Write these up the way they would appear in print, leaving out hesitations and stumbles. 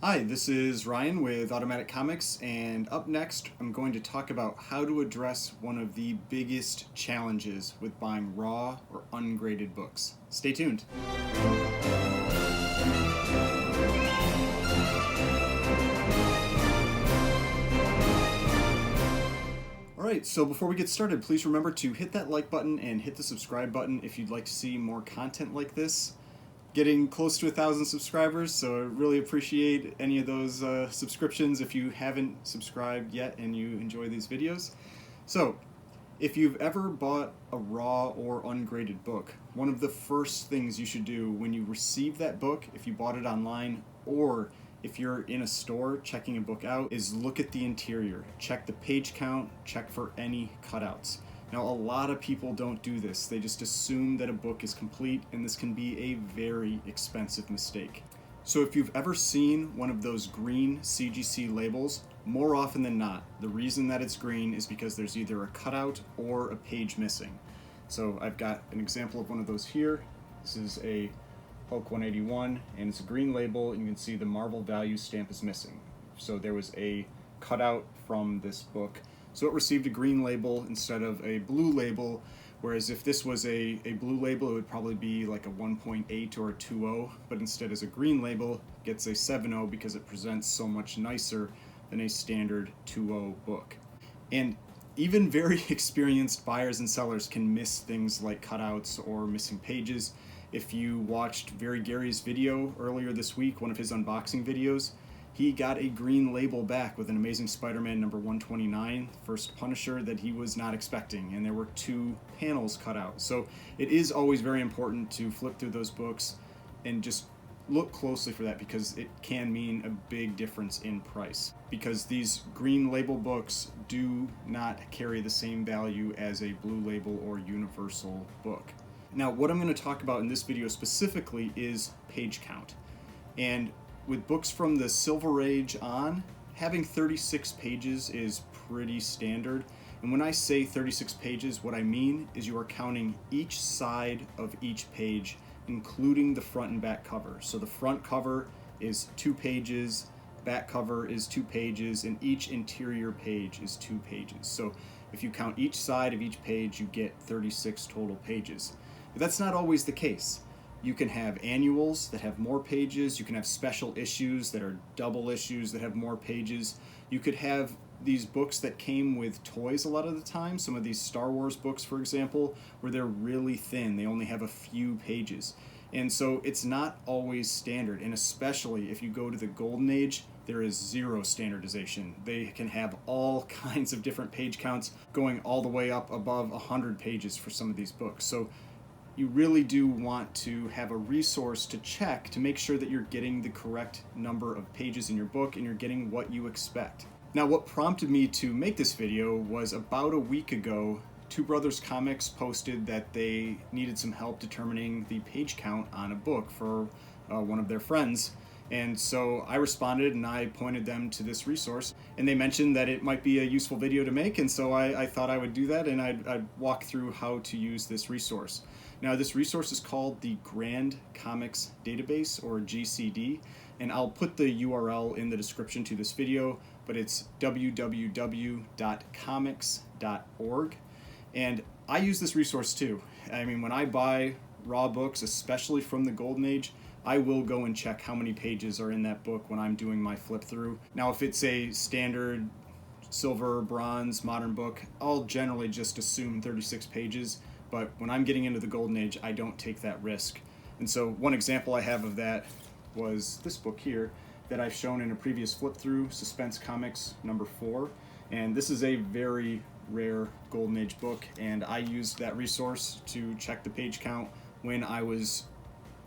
Hi, this is Ryan with Automatic Comics, and up next I'm going to talk about how to address one of the biggest challenges with buying raw or ungraded books. Stay tuned. Alright, so before we get started, please remember to hit that like button and hit the subscribe button if you'd like to see more content like this. Getting close to 1,000 subscribers, so I really appreciate any of those subscriptions if you haven't subscribed yet and you enjoy these videos. So, if you've ever bought a raw or ungraded book, one of the first things you should do when you receive that book, if you bought it online or if you're in a store checking a book out, is look at the interior. Check the page count, check for any cutouts. Now, a lot of people don't do this. They just assume that a book is complete, and this can be a very expensive mistake. So if you've ever seen one of those green CGC labels, more often than not, the reason that it's green is because there's either a cutout or a page missing. So I've got an example of one of those here. This is a Hulk 181, and it's a green label, and you can see the Marvel value stamp is missing. So there was a cutout from this book. So it received a green label instead of a blue label, whereas if this was a blue label, it would probably be like a 1.8 or a 2.0, but instead as a green label, it gets a 7.0 because it presents so much nicer than a standard 2.0 book. And even very experienced buyers and sellers can miss things like cutouts or missing pages. If you watched Very Gary's video earlier this week, one of his unboxing videos, he got a green label back with an Amazing Spider-Man number 129, first Punisher, that he was not expecting, and there were 2 panels cut out. So it is always very important to flip through those books and just look closely for that, because it can mean a big difference in price. Because these green label books do not carry the same value as a blue label or universal book. Now, what I'm going to talk about in this video specifically is page count. And with books from the Silver Age on, having 36 pages is pretty standard. And when I say 36 pages, what I mean is you are counting each side of each page, including the front and back cover. So the front cover is 2 pages, back cover is 2 pages, and each interior page is 2 pages. So if you count each side of each page, you get 36 total pages. But that's not always the case. You can have annuals that have more pages. You can have special issues that are double issues that have more pages. You could have these books that came with toys a lot of the time. Some of these Star Wars books, for example, where they're really thin. They only have a few pages. And so it's not always standard. And especially if you go to the Golden Age, there is zero standardization. They can have all kinds of different page counts going all the way up above 100 pages for some of these books. So you really do want to have a resource to check to make sure that you're getting the correct number of pages in your book and you're getting what you expect. Now, what prompted me to make this video was about a week ago, Two Brothers Comics posted that they needed some help determining the page count on a book for one of their friends. And so I responded and I pointed them to this resource, and they mentioned that it might be a useful video to make, and so I thought I would do that, and I'd walk through how to use this resource. Now, this resource is called the Grand Comics Database, or GCD, and I'll put the URL in the description to this video, but it's www.comics.org. And I use this resource too. I mean, when I buy raw books, especially from the Golden Age, I will go and check how many pages are in that book when I'm doing my flip through. Now, if it's a standard silver, bronze, modern book, I'll generally just assume 36 pages. But when I'm getting into the Golden Age, I don't take that risk. And so one example I have of that was this book here that I've shown in a previous flip through, Suspense Comics number 4. And this is a very rare Golden Age book, and I used that resource to check the page count when I was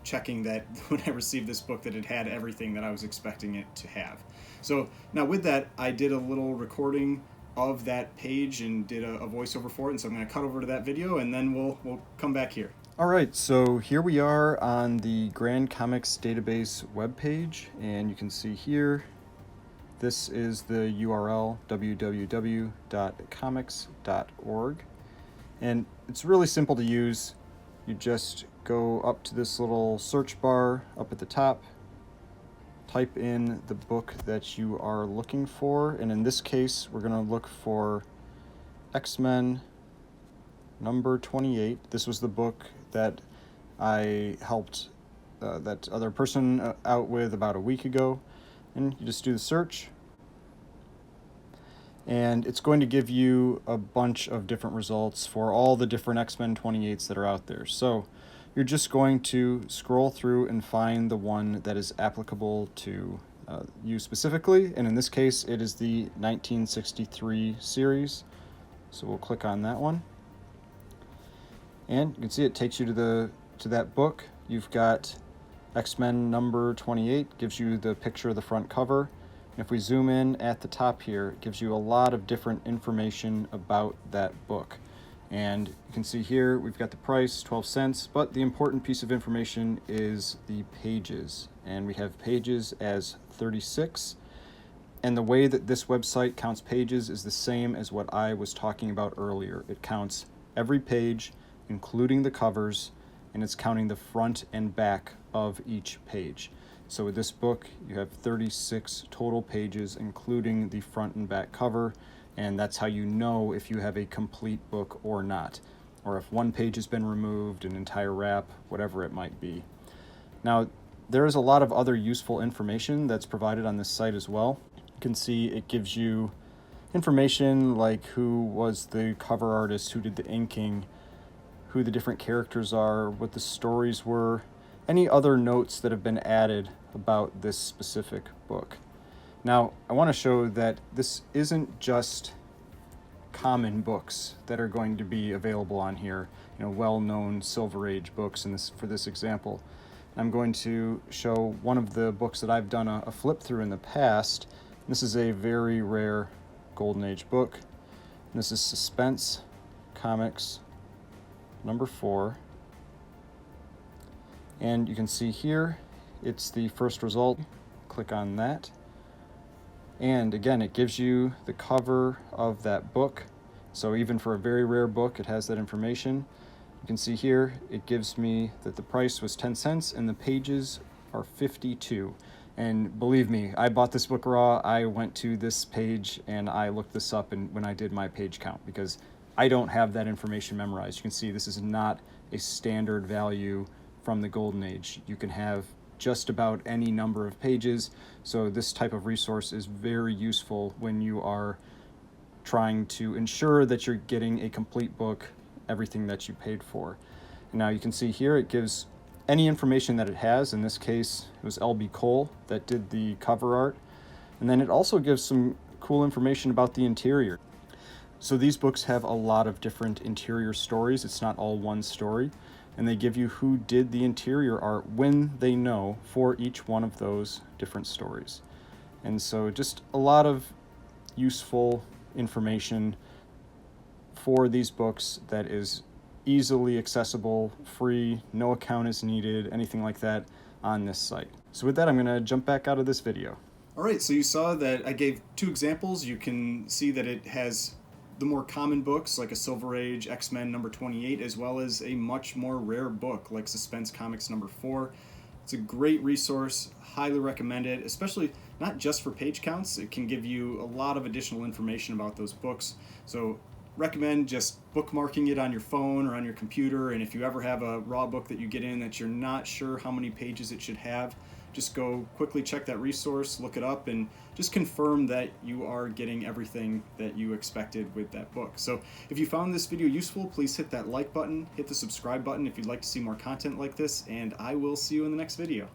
checking that when I received this book that it had everything that I was expecting it to have. So now with that, I did a little recording of that page and did a voiceover for it, and so I'm going to cut over to that video and then we'll come back here. Alright, so here we are on the Grand Comics Database webpage, and you can see here this is the URL, www.comics.org, and it's really simple to use. You just go up to this little search bar up at the top, type in the book that you are looking for, and in this case we're going to look for X-Men number 28. This was the book that I helped that other person out with about a week ago, and you just do the search, and it's going to give you a bunch of different results for all the different X-Men 28s that are out there. So you're just going to scroll through and find the one that is applicable to you specifically, and in this case it is the 1963 series. So we'll click on that one, and you can see it takes you to that book. You've got X-Men number 28, gives you the picture of the front cover. And if we zoom in at the top here, it gives you a lot of different information about that book. And you can see here we've got the price, 12 cents, but the important piece of information is the pages. And we have pages as 36. And the way that this website counts pages is the same as what I was talking about earlier. It counts every page, including the covers, and it's counting the front and back of each page. So with this book, you have 36 total pages, including the front and back cover, and that's how you know if you have a complete book or not, or if one page has been removed, an entire wrap, whatever it might be. Now, there is a lot of other useful information that's provided on this site as well. You can see it gives you information like who was the cover artist, who did the inking, who the different characters are, what the stories were, any other notes that have been added about this specific book. Now, I want to show that this isn't just common books that are going to be available on here, well-known Silver Age books for this example. I'm going to show one of the books that I've done a flip through in the past. This is a very rare Golden Age book. This is Suspense Comics number 4. And you can see here, it's the first result. Click on that. And again, it gives you the cover of that book. So even for a very rare book, it has that information. You can see here, it gives me that the price was 10 cents and the pages are 52. And believe me, I bought this book raw. I went to this page and I looked this up when I did my page count, because I don't have that information memorized. You can see this is not a standard value from the Golden Age. You can have just about any number of pages, so this type of resource is very useful when you are trying to ensure that you're getting a complete book, everything that you paid for. And now you can see here it gives any information that it has. In this case, it was L.B. Cole that did the cover art. And then it also gives some cool information about the interior. So these books have a lot of different interior stories. It's not all one story. And they give you who did the interior art when they know for each one of those different stories. And so just a lot of useful information for these books that is easily accessible, free, no account is needed, anything like that on this site. So with that, I'm going to jump back out of this video. All right, so you saw that I gave 2 examples. You can see that it has the more common books like a Silver Age X-Men number 28, as well as a much more rare book like Suspense Comics number 4. It's a great resource, highly recommend it, especially not just for page counts. It can give you a lot of additional information about those books. So recommend just bookmarking it on your phone or on your computer, and if you ever have a raw book that you get in that you're not sure how many pages it should have, just go quickly check that resource, look it up, and just confirm that you are getting everything that you expected with that book. So if you found this video useful, please hit that like button, hit the subscribe button if you'd like to see more content like this, and I will see you in the next video.